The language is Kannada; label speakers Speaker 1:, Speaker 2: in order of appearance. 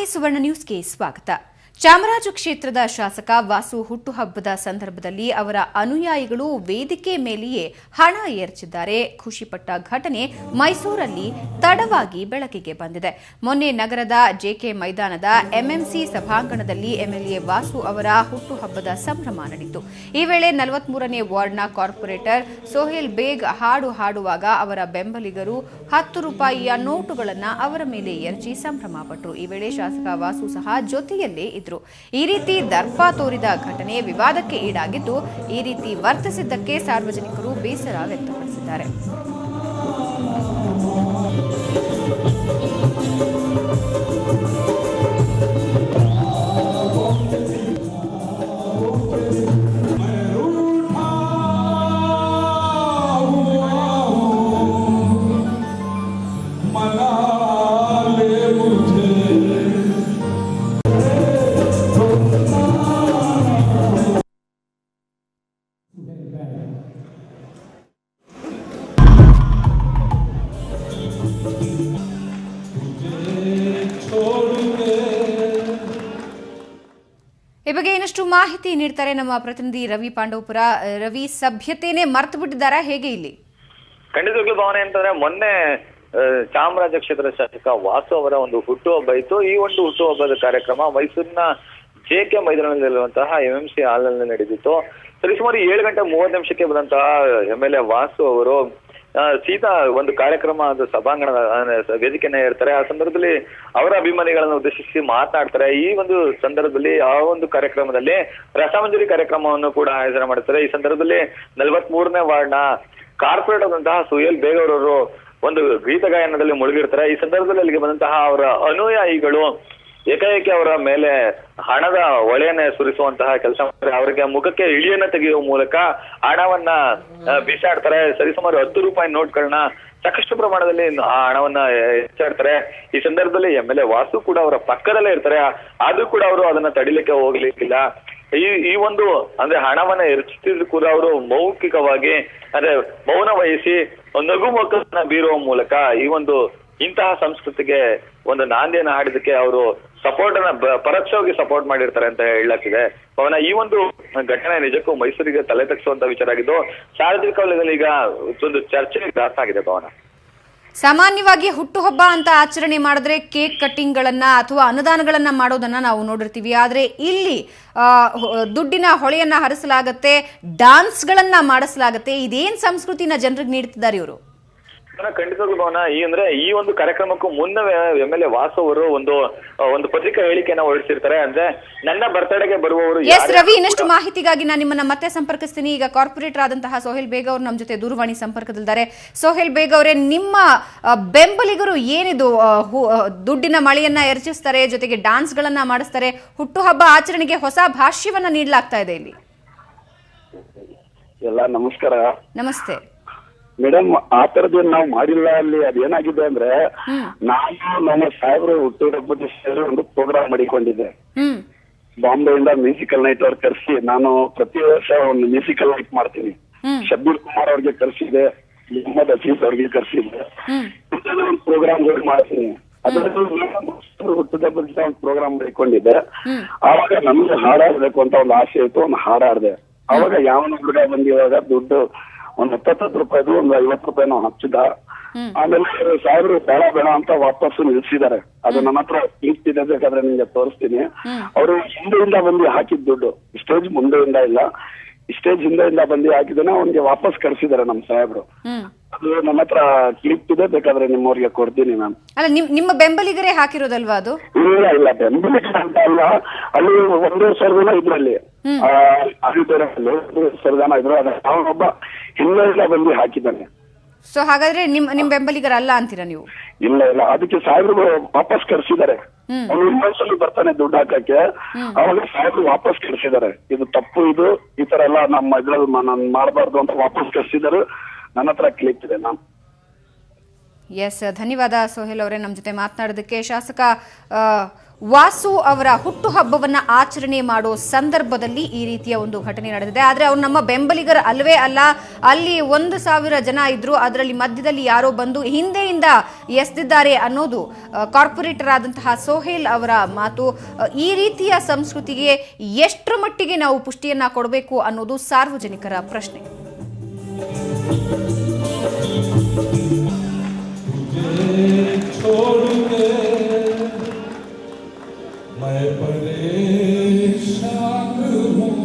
Speaker 1: ಸಾಹಿ ಸುವರ್ಣ ನ್ಯೂಸ್ಗೆ ಸ್ವಾಗತ. ಚಾಮರಾಜ ಕ್ಷೇತ್ರದ ಶಾಸಕ ವಾಸು ಹುಟ್ಟುಹಬ್ಬದ ಸಂದರ್ಭದಲ್ಲಿ ಅವರ ಅನುಯಾಯಿಗಳು ವೇದಿಕೆ ಮೇಲೆಯೇ ಹಣ ಎರಚಿದ್ದಾರೆ. ಖುಷಿಪಟ್ಟ ಘಟನೆ ಮೈಸೂರಲ್ಲಿ ತಡವಾಗಿ ಬೆಳಕಿಗೆ ಬಂದಿದೆ. ಮೊನ್ನೆ ನಗರದ ಜೆಕೆ ಮೈದಾನದ ಎಂಎಂಸಿ ಸಭಾಂಗಣದಲ್ಲಿ ಎಂಎಲ್ಎ ವಾಸು ಅವರ ಹುಟ್ಟುಹಬ್ಬದ ಸಂಭ್ರಮ ನಡೆಯಿತು. ಈ ವೇಳೆ 43ನೇ ವಾರ್ಡ್ನ ಕಾರ್ಪೊರೇಟರ್ ಸೋಹೇಲ್ ಬೇಗ್ ಹಾಡು ಹಾಡುವಾಗ ಅವರ ಬೆಂಬಲಿಗರು 10 ರೂಪಾಯಿಯ ನೋಟುಗಳನ್ನು ಅವರ ಮೇಲೆ ಎರಚಿ ಸಂಭ್ರಮ ಪಟ್ಟರು. ಈ ವೇಳೆ ಶಾಸಕ ವಾಸು ಸಹ ಜೊತೆಯಲ್ಲೇ ಇದ್ರು. ಈ ರೀತಿ ದರ್ಪ ತೋರಿದ ಘಟನೆ ವಿವಾದಕ್ಕೆ ಈಡಾಗಿದ್ದು, ಈ ರೀತಿ ವರ್ತಿಸಿದ್ದಕ್ಕೆ ಸಾರ್ವಜನಿಕರು ಬೇಸರ ವ್ಯಕ್ತಪಡಿಸಿದ್ದಾರೆ. ಈ ಬಗ್ಗೆ ಇನ್ನಷ್ಟು ಮಾಹಿತಿ ನೀಡ್ತಾರೆ ನಮ್ಮ ಪ್ರತಿನಿಧಿ ರವಿ ಪಾಂಡವಪುರ. ರವಿ, ಸಭ್ಯತೆನೇ ಮರ್ತು ಬಿಟ್ಟಿದ್ದಾರಾ ಹೇಗೆ ಇಲ್ಲಿ?
Speaker 2: ಖಂಡಿತವಾಗ್ಲೂ ಭಾವನೆ ಅಂತಂದ್ರೆ ಮೊನ್ನೆ ಚಾಮರಾಜ ಕ್ಷೇತ್ರದ ಶಾಸಕ ವಾಸು ಅವರ ಒಂದು ಹುಟ್ಟುಹಬ್ಬ ಇತ್ತು. ಈ ಒಂದು ಹುಟ್ಟುಹಬ್ಬದ ಕಾರ್ಯಕ್ರಮ ಮೈಸೂರಿನ ಜೆಕೆ ಮೈದಾನದಲ್ಲಿರುವಂತಹ ಎಂಎಂಸಿ ಹಾಲ್ ನಲ್ಲಿ ನಡೆದಿತ್ತು. ಸರಿಸುಮಾರು 7:30 ಬಂದಂತಹ ಎಂಎಲ್ಎ ವಾಸು ಅವರು ಸೀದಾ ಒಂದು ಕಾರ್ಯಕ್ರಮ ಸಭಾಂಗಣದ ವೇದಿಕೆಯನ್ನ ಇರ್ತಾರೆ. ಆ ಸಂದರ್ಭದಲ್ಲಿ ಅವರ ಅಭಿಮಾನಿಗಳನ್ನ ಉದ್ದೇಶಿಸಿ ಮಾತನಾಡ್ತಾರೆ. ಈ ಒಂದು ಸಂದರ್ಭದಲ್ಲಿ ಆ ಒಂದು ಕಾರ್ಯಕ್ರಮದಲ್ಲಿ ರಸಮಂಜರಿ ಕಾರ್ಯಕ್ರಮವನ್ನು ಕೂಡ ಆಯೋಜನೆ ಮಾಡ್ತಾರೆ. ಈ ಸಂದರ್ಭದಲ್ಲಿ 43ನೇ ವಾರ್ಡ್ನ ಕಾರ್ಪೊರೇಟರ್ ಆದಂತಹ ಸೋಹೇಲ್ ಬೇಗ್ ಅವರವರು ಒಂದು ಗೀತ ಗಾಯನದಲ್ಲಿ ಮುಳುಗಿರ್ತಾರೆ. ಈ ಸಂದರ್ಭದಲ್ಲಿ ಅಲ್ಲಿಗೆ ಬಂದಂತಹ ಅವರ ಅನುಯಾಯಿಗಳು ಏಕಾಏಕಿ ಅವರ ಮೇಲೆ ಹಣದ ಹೊಳೆಯನ್ನ ಸುರಿಸುವಂತಹ ಕೆಲಸ ಮಾಡ್ತಾರೆ. ಅವರಿಗೆ ಮುಖಕ್ಕೆ ಇಳಿಯನ್ನ ತೆಗೆಯುವ ಮೂಲಕ ಹಣವನ್ನ ಬಿಸಾಡ್ತಾರೆ. ಸರಿಸುಮಾರು 10 ರೂಪಾಯಿ ನೋಟ್ಗಳನ್ನ ಸಾಕಷ್ಟು ಪ್ರಮಾಣದಲ್ಲಿ ಆ ಹಣವನ್ನ ಹೆಚ್ಚಾಡ್ತಾರೆ. ಈ ಸಂದರ್ಭದಲ್ಲಿ ಎಂಎಲ್ಎ ವಾಸು ಕೂಡ ಅವರ ಪಕ್ಕದಲ್ಲೇ ಇರ್ತಾರೆ. ಆದ್ರೂ ಕೂಡ ಅವರು ಅದನ್ನ ತಡಿಲಿಕ್ಕೆ ಹೋಗ್ಲಿಕ್ಕಿಲ್ಲ. ಈ ಒಂದು ಅಂದ್ರೆ ಹಣವನ್ನ ಎರಚಿದ್ರು ಕೂಡ ಅವರು ಮೌಖಿಕವಾಗಿ ಅಂದ್ರೆ ಮೌನ ವಹಿಸಿ ನಗು ಮುಖವನ್ನ ಬೀರುವ ಮೂಲಕ ಈ ಒಂದು ಇಂತಹ ಸಂಸ್ಕೃತಿಗೆ ಒಂದು ನಾಂದಿಯನ್ನ ಹಾಡಿದಕ್ಕೆ ಅವರು ಸಪೋರ್ಟ್ ಅನ್ನ ಪರೋಕ್ಷವಾಗಿ ಸಪೋರ್ಟ್ ಮಾಡಿರ್ತಾರೆ ಅಂತ ಹೇಳಲಾಗ್ತಿದೆ. ಪವನ, ಈ ಒಂದು ಘಟನೆ ನಿಜಕ್ಕೂ ಮೈಸೂರಿಗೆ ತಲೆ ತಗ್ಗಿಸುವಂತ ವಿಚಾರ ಆಗಿದ್ದು ಸಾರ್ವಜನಿಕ ವಲಯದಲ್ಲಿ ಈಗ ಒಂದು ಚರ್ಚೆಗೆ ಗ್ರಾಸ ಆಗಿದೆ. ಪವನ,
Speaker 1: ಸಾಮಾನ್ಯವಾಗಿ ಹುಟ್ಟುಹಬ್ಬ ಅಂತ ಆಚರಣೆ ಮಾಡಿದ್ರೆ ಕೇಕ್ ಕಟ್ಟಿಂಗ್ ಗಳನ್ನ ಅಥವಾ ಅನುದಾನಗಳನ್ನ ಮಾಡೋದನ್ನ ನಾವು ನೋಡಿರ್ತೀವಿ. ಆದ್ರೆ ಇಲ್ಲಿ ದುಡ್ಡಿನ ಹೊಳೆಯನ್ನ ಹರಿಸಲಾಗತ್ತೆ, ಡಾನ್ಸ್ ಗಳನ್ನ ಮಾಡಿಸಲಾಗತ್ತೆ. ಇದೇನ್ ಸಂಸ್ಕೃತಿನ ಜನರಿಗೆ ನೀಡ್ತಿದ್ದಾರೆ ಇವರು?
Speaker 2: ಖಂಡಿತವಾಗ್ಲೂ ಭವನ, ಈ ಒಂದು ಕಾರ್ಯಕ್ರಮಕ್ಕೂ ಮುನ್ನವೇ ಎಂಎಲ್ಎ ವಾಸು ಅವರು ಒಂದು ಪತ್ರಿಕಾ ಹೇಳಿಕೆಯನ್ನ ಹೊರಡಿಸಿರ್ತಾರೆ. ಅಂದ್ರೆ ನನ್ನ ಬರ್ತಡೆಗೆ ಬರುವವರು.
Speaker 1: ಎಸ್ ರವಿ, ಇನ್ನಷ್ಟು ಮಾಹಿತಿಗಾಗಿ ನಾನು ನಿಮ್ಮನ್ನ ಮತ್ತೆ ಸಂಪರ್ಕಿಸ್ತೀನಿ. ಈಗ ಕಾರ್ಪೊರೇಟರ್ ಆದಂತಹ ಸೋಹೇಲ್ ಬೇಗ್ ಅವರು ನಮ್ಮ ಜೊತೆ ದೂರವಾಣಿ ಸಂಪರ್ಕದಲ್ಲಿದ್ದಾರೆ. ಸೋಹೇಲ್ ಬೇಗ್ ಅವರೇ, ನಿಮ್ಮ ಬೆಂಬಲಿಗರು ಏನಿದು ದುಡ್ಡಿನ ಮಳೆಯನ್ನ ಎರಚಿಸ್ತಾರೆ, ಜೊತೆಗೆ ಡಾನ್ಸ್ ಗಳನ್ನ ಮಾಡಿಸ್ತಾರೆ, ಹುಟ್ಟುಹಬ್ಬ ಆಚರಣೆಗೆ ಹೊಸ ಭಾಷ್ಯವನ್ನ ನೀಡಲಾಗ್ತಾ ಇದೆ ಇಲ್ಲಿ?
Speaker 3: ಎಲ್ಲ ನಮಸ್ಕಾರ.
Speaker 1: ನಮಸ್ತೆ
Speaker 3: ಮೇಡಮ್, ಆ ತರದೇನು ನಾವು ಮಾಡಿಲ್ಲ. ಅಲ್ಲಿ ಅದೇನಾಗಿದೆ ಅಂದ್ರೆ, ನಾನು ನಮ್ಮ ಸಾಹೇಬರು ಹುಟ್ಟುಹಬ್ಬದ ಒಂದು ಪ್ರೋಗ್ರಾಮ್ ಮಾಡಿಕೊಂಡಿದ್ದೆ. ಬಾಂಬೆಯಿಂದ ಮ್ಯೂಸಿಕಲ್ ನೈಟ್ ಅವ್ರು ಕರೆಸಿ, ನಾನು ಪ್ರತಿ ವರ್ಷ ಒಂದು ಮ್ಯೂಸಿಕಲ್ ನೈಟ್ ಮಾಡ್ತೀನಿ. ಶಬ್ಬೀರ್ ಕುಮಾರ್ ಅವ್ರಿಗೆ ಕರೆಸಿದೆ, ಮೊಹಮ್ಮದ್ ಹಫೀಜ್ ಅವ್ರಿಗೆ ಕರೆಸಿದ್ದೆ. ಒಂದು ಪ್ರೋಗ್ರಾಮ್ಗಳು ಮಾಡ್ತೀನಿ. ಅದರಲ್ಲಿ ಹುಟ್ಟುಹಬ್ಬದ ಒಂದು ಪ್ರೋಗ್ರಾಮ್ ಮಾಡಿಕೊಂಡಿದ್ದೆ. ಆವಾಗ ನಮ್ಗೆ ಹಾಡಾಡ್ಬೇಕು ಅಂತ ಒಂದು ಆಸೆ ಇತ್ತು, ಒಂದು ಹಾಡಾಡ್ದೆ. ಅವಾಗ ಯಾವನ ಹುಡುಗ ಬಂದಿವಾಗ ದುಡ್ಡು ಒಂದು 10 ರೂಪಾಯಿದು ಒಂದು 50 ರೂಪಾಯಿ ನಾವು ಹಚ್ಚಿದ. ಆಮೇಲೆ ಸಾಹೇಬರು ಬೇಡ ಅಂತ ವಾಪಸ್ಸು ನಿಲ್ಸಿದ್ದಾರೆ. ಅದು ನನ್ನ ಹತ್ರ ಇದೆ, ಬೇಕಾದ್ರೆ ನಿಮ್ಗೆ ತೋರಿಸ್ತೀನಿ. ಅವರು ಹಿಂದೆಯಿಂದ ಬಂದು ಹಾಕಿದ ದುಡ್ಡು, ಸ್ಟೇಜ್ ಮುಂದೆಯಿಂದ ಇಲ್ಲ, ಸ್ಟೇಜ್ ಹಿಂದೆಯಿಂದ ಬಂದು ಹಾಕಿದ್ದೇನೆ. ಅವ್ನಿಗೆ ವಾಪಸ್ ಕರ್ಸಿದ್ದಾರೆ ನಮ್ಮ ಸಾಹೇಬರು. ಅದು ನನ್ನ ಹತ್ರ ಕ್ಲಿಪ್ ಇದೆ, ಬೇಕಾದ್ರೆ ನಿಮ್ಮವ್ರಿಗೆ ಕೊಡ್ತೀನಿ ನಾನು.
Speaker 1: ಅಲ್ಲ, ನಿಮ್ಮ ಬೆಂಬಲಿಗರೇ ಹಾಕಿರೋದಲ್ವಾ ಅದು?
Speaker 3: ಇಲ್ಲ ಬೆಂಬಲಿಗರ ಅಂತ ಅಲ್ಲ. ಅಲ್ಲಿ 1,500 ಜನ ಇದ್ರಲ್ಲಿ, 1,500 ಜನ ಇದ್ರು. ಅವನೊಬ್ಬ ಹಿಂದೆ ಬಂದು ಹಾಕಿದ್ದಾನೆ.
Speaker 1: ಸೊ ಹಾಗಾದ್ರೆ ನಿಮ್ ಬೆಂಬಲಿಗರ ಅಲ್ಲ ಅಂತೀರಾ ನೀವು?
Speaker 3: ಇಲ್ಲ, ಅದಕ್ಕೆ ಸಾಹೇಬ್ರು ವಾಪಸ್ ಕರ್ಸಿದ್ದಾರೆ. ಅವ್ನು ಇನ್ನೊಂದ್ಸಲ ಬರ್ತಾನೆ ದುಡ್ಡು ಹಾಕಕ್ಕೆ, ಅವಾಗ ಸಾಹೇಬ್ರು ವಾಪಸ್ ಕರ್ಸಿದ್ದಾರೆ. ಇದು ತಪ್ಪು, ಇದು ಈ ತರ ಎಲ್ಲ ನಮ್ಮ ಇದ್ರಲ್ಲಿ ನಾನು ಮಾಡಬಾರ್ದು ಅಂತ ವಾಪಸ್ ಕರ್ಸಿದ್ದಾರೆ. ನನ್ನ ಹತ್ರ ಕ್ಲಿಪ್ ಇದೆ. ನಾನು
Speaker 1: ಎಸ್, ಧನ್ಯವಾದ ಸೋಹೇಲ್ ಅವರೇ ನಮ್ಮ ಜೊತೆ ಮಾತನಾಡೋದಕ್ಕೆ. ಶಾಸಕ ವಾಸು ಅವರ ಹುಟ್ಟುಹಬ್ಬವನ್ನ ಆಚರಣೆ ಮಾಡೋ ಸಂದರ್ಭದಲ್ಲಿ ಈ ರೀತಿಯ ಒಂದು ಘಟನೆ ನಡೆದಿದೆ. ಆದರೆ ಅವ್ರು ನಮ್ಮ ಬೆಂಬಲಿಗರು ಅಲ್ವೇ ಅಲ್ಲ. ಅಲ್ಲಿ 1,000 ಜನ ಇದ್ರು, ಅದರಲ್ಲಿ ಮಧ್ಯದಲ್ಲಿ ಯಾರೋ ಬಂದು ಹಿಂದೆಯಿಂದ ಎಸೆದಿದ್ದಾರೆ ಅನ್ನೋದು ಕಾರ್ಪೊರೇಟರ್ ಆದಂತಹ ಸೋಹೇಲ್ ಅವರ ಮಾತು. ಈ ರೀತಿಯ ಸಂಸ್ಕೃತಿಗೆ ಎಷ್ಟರ ಮಟ್ಟಿಗೆ ನಾವು ಪುಷ್ಟಿಯನ್ನ ಕೊಡಬೇಕು ಅನ್ನೋದು ಸಾರ್ವಜನಿಕರ ಪ್ರಶ್ನೆ.
Speaker 4: मैं परेशान हूँ